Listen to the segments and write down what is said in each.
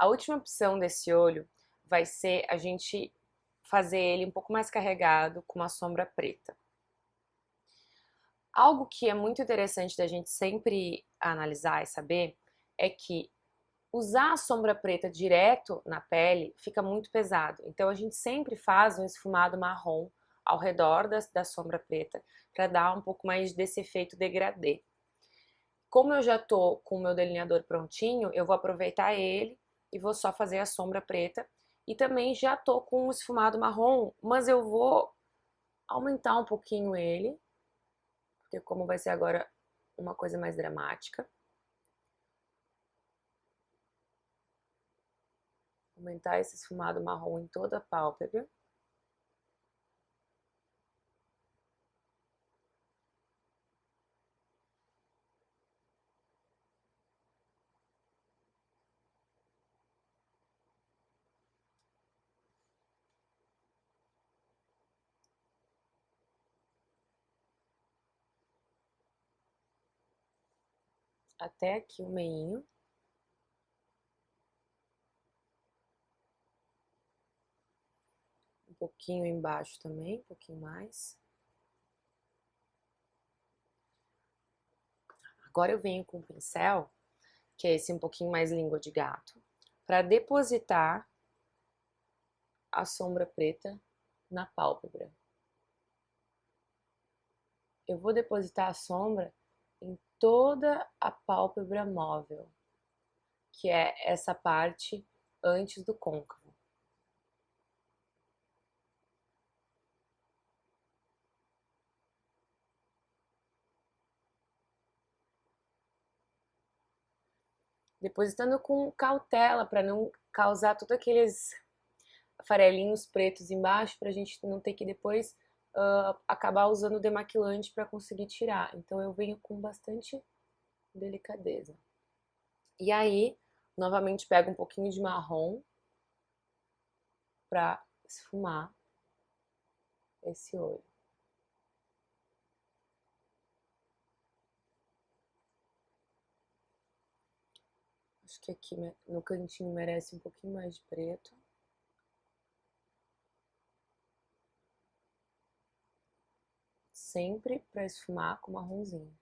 A última opção desse olho vai ser a gente fazer ele um pouco mais carregado com uma sombra preta. Algo que é muito interessante da gente sempre analisar e saber é que usar a sombra preta direto na pele fica muito pesado. Então a gente sempre faz um esfumado marrom ao redor da sombra preta para dar um pouco mais desse efeito degradê. Como eu já tô com o meu delineador prontinho, eu vou aproveitar ele e vou só fazer a sombra preta. E também já tô com o esfumado marrom, mas eu vou aumentar um pouquinho ele, porque como vai ser agora uma coisa mais dramática. Aumentar esse esfumado marrom em toda a pálpebra. Até aqui o meinho. Um pouquinho embaixo também, um pouquinho mais. Agora eu venho com o pincel, que é esse um pouquinho mais língua de gato, para depositar a sombra preta na pálpebra. Eu vou depositar a sombra em toda a pálpebra móvel, que é essa parte antes do côncavo. Depositando com cautela para não causar todos aqueles farelinhos pretos embaixo, para a gente não ter que depois acabar usando o demaquilante para conseguir tirar. Então eu venho com bastante delicadeza. E aí, novamente pego um pouquinho de marrom para esfumar esse olho. Acho que aqui no cantinho merece um pouquinho mais de preto. Sempre para esfumar com marronzinho.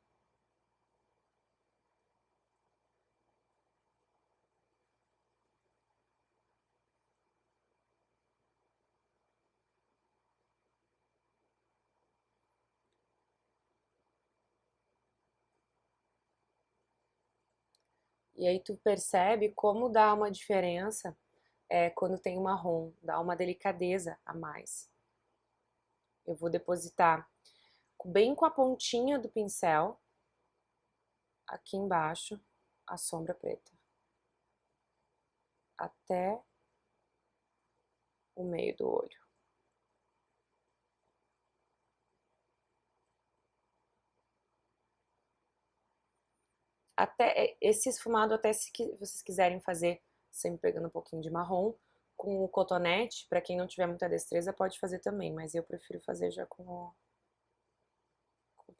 E aí tu percebe como dá uma diferença quando tem o marrom, dá uma delicadeza a mais. Eu vou depositar bem com a pontinha do pincel, aqui embaixo, a sombra preta. Até o meio do olho. Até esse esfumado, até se vocês quiserem fazer, sempre pegando um pouquinho de marrom, com o cotonete, para quem não tiver muita destreza, pode fazer também, mas eu prefiro fazer já com o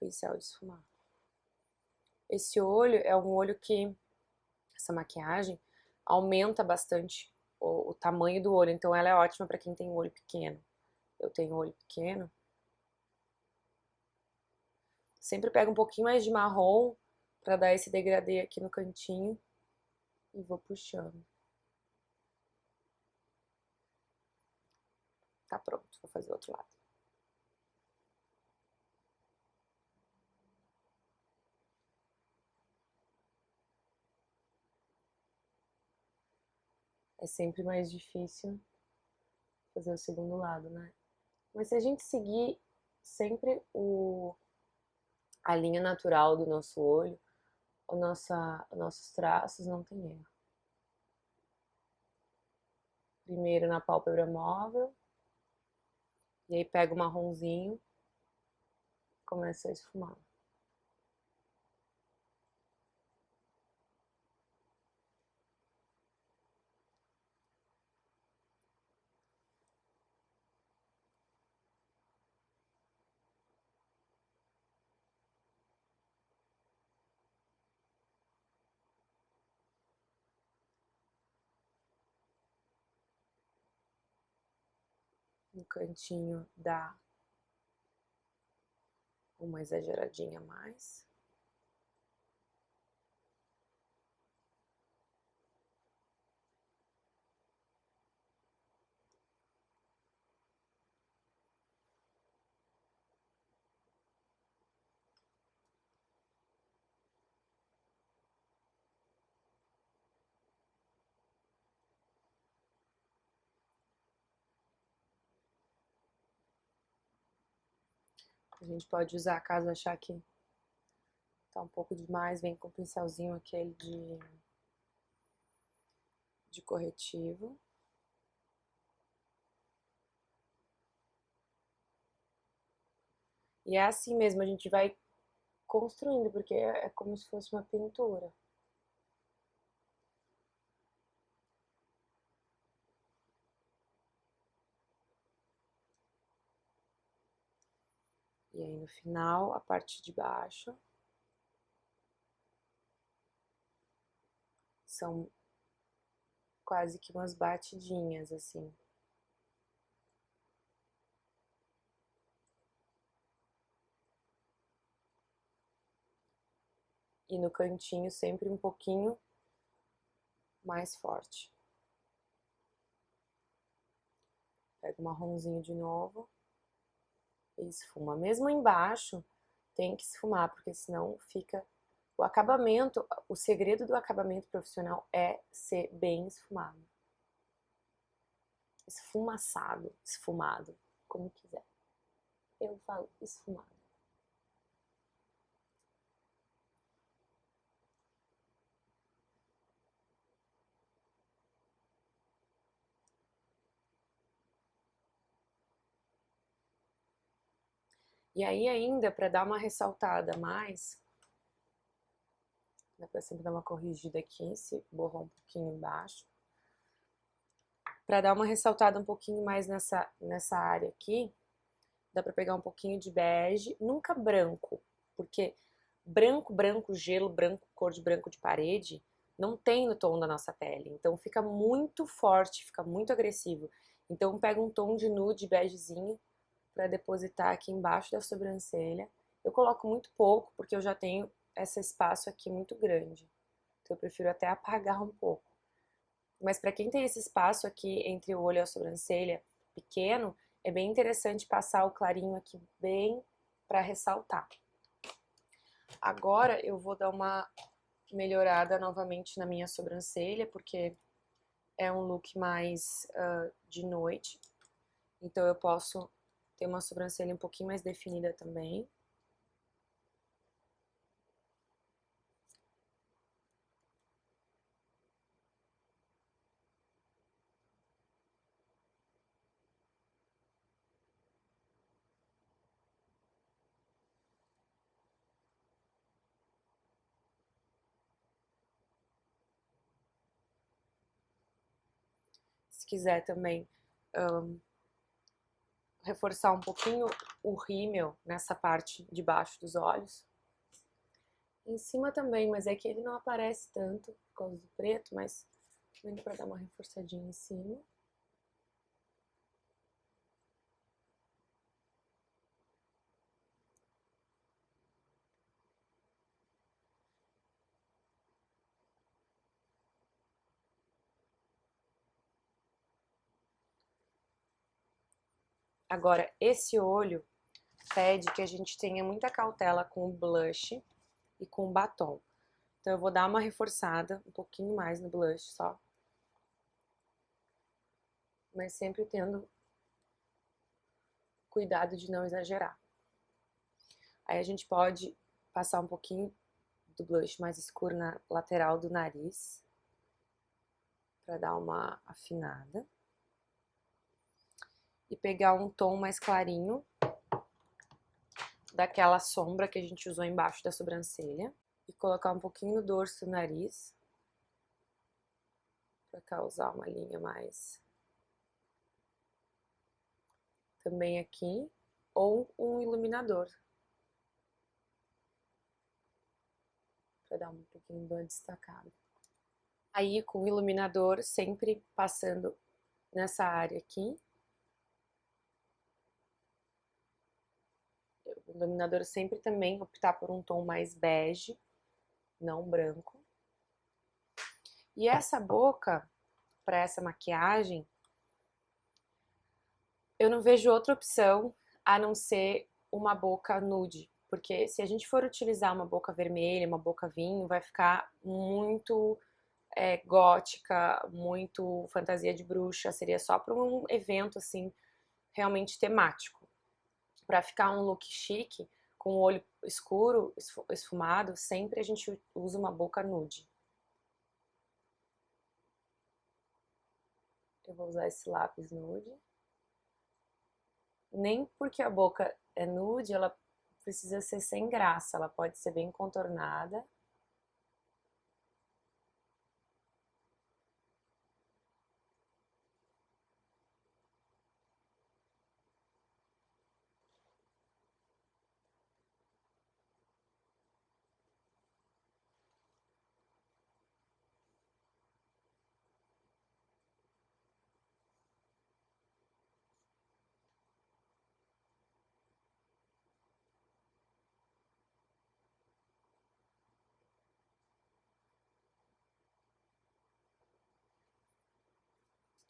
pincel de esfumar. Esse olho é um olho que, essa maquiagem, aumenta bastante o tamanho do olho, então ela é ótima para quem tem olho pequeno. Eu tenho olho pequeno. Sempre pego um pouquinho mais de marrom para dar esse degradê aqui no cantinho e vou puxando. Tá pronto, vou fazer o outro lado. É sempre mais difícil fazer o segundo lado, né? Mas se a gente seguir sempre a linha natural do nosso olho, os nossos traços não tem erro. Primeiro na pálpebra móvel, e aí pega o marronzinho e começa a esfumar. No cantinho dá uma exageradinha a mais. A gente pode usar, caso achar que tá um pouco demais, vem com o pincelzinho aquele de corretivo. E é assim mesmo, a gente vai construindo, porque é como se fosse uma pintura. E aí no final, a parte de baixo são quase que umas batidinhas, assim. E no cantinho sempre um pouquinho mais forte. Pega o marronzinho de novo e esfuma. Mesmo embaixo tem que esfumar, porque senão fica... O acabamento, o segredo do acabamento profissional é ser bem esfumado. Esfumaçado, esfumado, como quiser. Eu falo esfumado. E aí ainda, para dar uma ressaltada a mais, dá pra sempre dar uma corrigida aqui, se borrou um pouquinho embaixo. Para dar uma ressaltada um pouquinho mais nessa área aqui, dá pra pegar um pouquinho de bege, nunca branco, porque branco, gelo, branco, cor de branco de parede, não tem no tom da nossa pele. Então fica muito forte, fica muito agressivo. Então pega um tom de nude begezinho para depositar aqui embaixo da sobrancelha. Eu coloco muito pouco, porque eu já tenho esse espaço aqui muito grande. Então eu prefiro até apagar um pouco. Mas para quem tem esse espaço aqui entre o olho e a sobrancelha pequeno, é bem interessante passar o clarinho aqui bem para ressaltar. Agora eu vou dar uma melhorada novamente na minha sobrancelha, porque é um look mais de noite. Então eu posso ter uma sobrancelha um pouquinho mais definida também. Se quiser também reforçar um pouquinho o rímel nessa parte de baixo dos olhos. Em cima também, mas é que ele não aparece tanto por causa do preto, mas também para dar uma reforçadinha em cima. Agora, esse olho pede que a gente tenha muita cautela com o blush e com o batom. Então eu vou dar uma reforçada, um pouquinho mais no blush só. Mas sempre tendo cuidado de não exagerar. Aí a gente pode passar um pouquinho do blush mais escuro na lateral do nariz, para dar uma afinada. E pegar um tom mais clarinho daquela sombra que a gente usou embaixo da sobrancelha. E colocar um pouquinho no dorso do nariz, para causar uma linha mais... Também aqui, ou um iluminador, para dar um pouquinho de uma destacada. Aí, com o iluminador, sempre passando nessa área aqui, O iluminador sempre também optar por um tom mais bege, não branco. E essa boca, para essa maquiagem, eu não vejo outra opção a não ser uma boca nude. Porque se a gente for utilizar uma boca vermelha, uma boca vinho, vai ficar muito gótica, muito fantasia de bruxa. Seria só para um evento, assim, realmente temático. Para ficar um look chique, com o olho escuro, esfumado, sempre a gente usa uma boca nude. Eu vou usar esse lápis nude. Nem porque a boca é nude, ela precisa ser sem graça, ela pode ser bem contornada.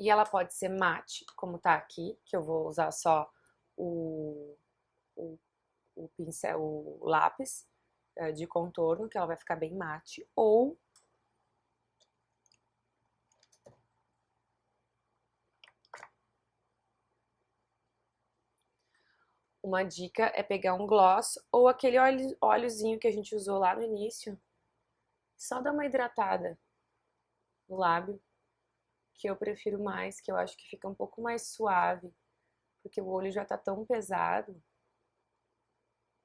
E ela pode ser mate, como tá aqui, que eu vou usar só o, o, o pincel, o lápis de contorno, que ela vai ficar bem mate. Ou uma dica é pegar um gloss ou aquele óleozinho que a gente usou lá no início. Só dar uma hidratada no lábio, que eu prefiro mais, que eu acho que fica um pouco mais suave, porque o olho já tá tão pesado.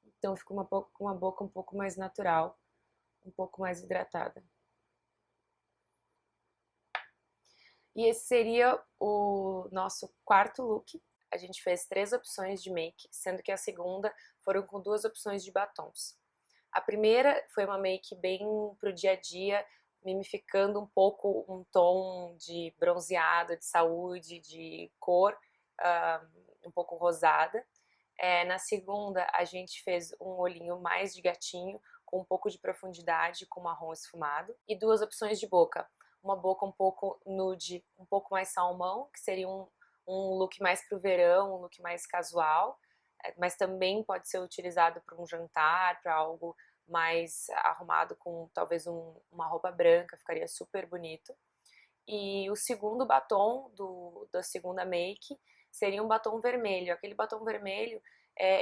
Então fica uma boca um pouco mais natural, um pouco mais hidratada. E esse seria o nosso quarto look. A gente fez 3 opções de make, sendo que a segunda foram com 2 opções de batons. A primeira foi uma make bem pro dia a dia, mimificando um pouco um tom de bronzeado, de saúde, de cor um pouco rosada. Na segunda, a gente fez um olhinho mais de gatinho, com um pouco de profundidade, com marrom esfumado. E 2 opções de boca. Uma boca um pouco nude, um pouco mais salmão, que seria um look mais pro verão, um look mais casual, mas também pode ser utilizado para um jantar, para algo mais arrumado com talvez uma roupa branca, ficaria super bonito. E o segundo batom da segunda make seria um batom vermelho. Aquele batom vermelho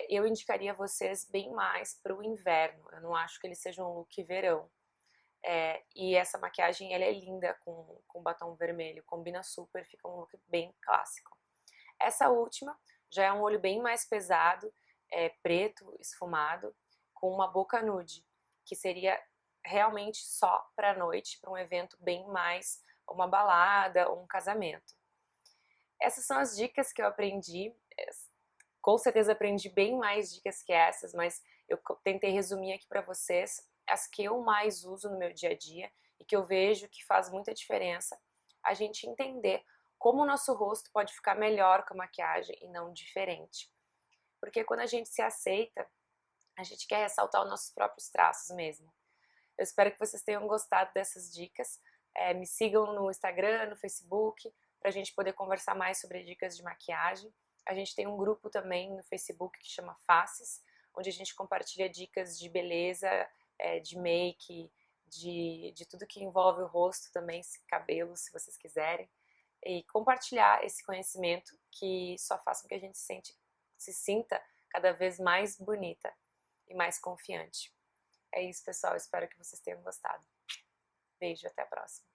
eu indicaria vocês bem mais para o inverno. Eu não acho que ele seja um look verão. E essa maquiagem ela é linda com batom vermelho, combina super, fica um look bem clássico. Essa última já é um olho bem mais pesado, preto, esfumado, com uma boca nude, que seria realmente só para a noite, para um evento bem mais uma balada ou um casamento. Essas são as dicas que eu aprendi. Com certeza aprendi bem mais dicas que essas, mas eu tentei resumir aqui para vocês as que eu mais uso no meu dia a dia e que eu vejo que faz muita diferença a gente entender como o nosso rosto pode ficar melhor com a maquiagem e não diferente. Porque quando a gente se aceita, a gente quer ressaltar os nossos próprios traços mesmo. Eu espero que vocês tenham gostado dessas dicas. Me sigam no Instagram, no Facebook, para a gente poder conversar mais sobre dicas de maquiagem. A gente tem um grupo também no Facebook que chama Faces, onde a gente compartilha dicas de beleza, de make, de tudo que envolve o rosto também, cabelo, se vocês quiserem. E compartilhar esse conhecimento que só faz com que a gente se sinta cada vez mais bonita e mais confiante. É isso, pessoal. Espero que vocês tenham gostado. Beijo, até a próxima.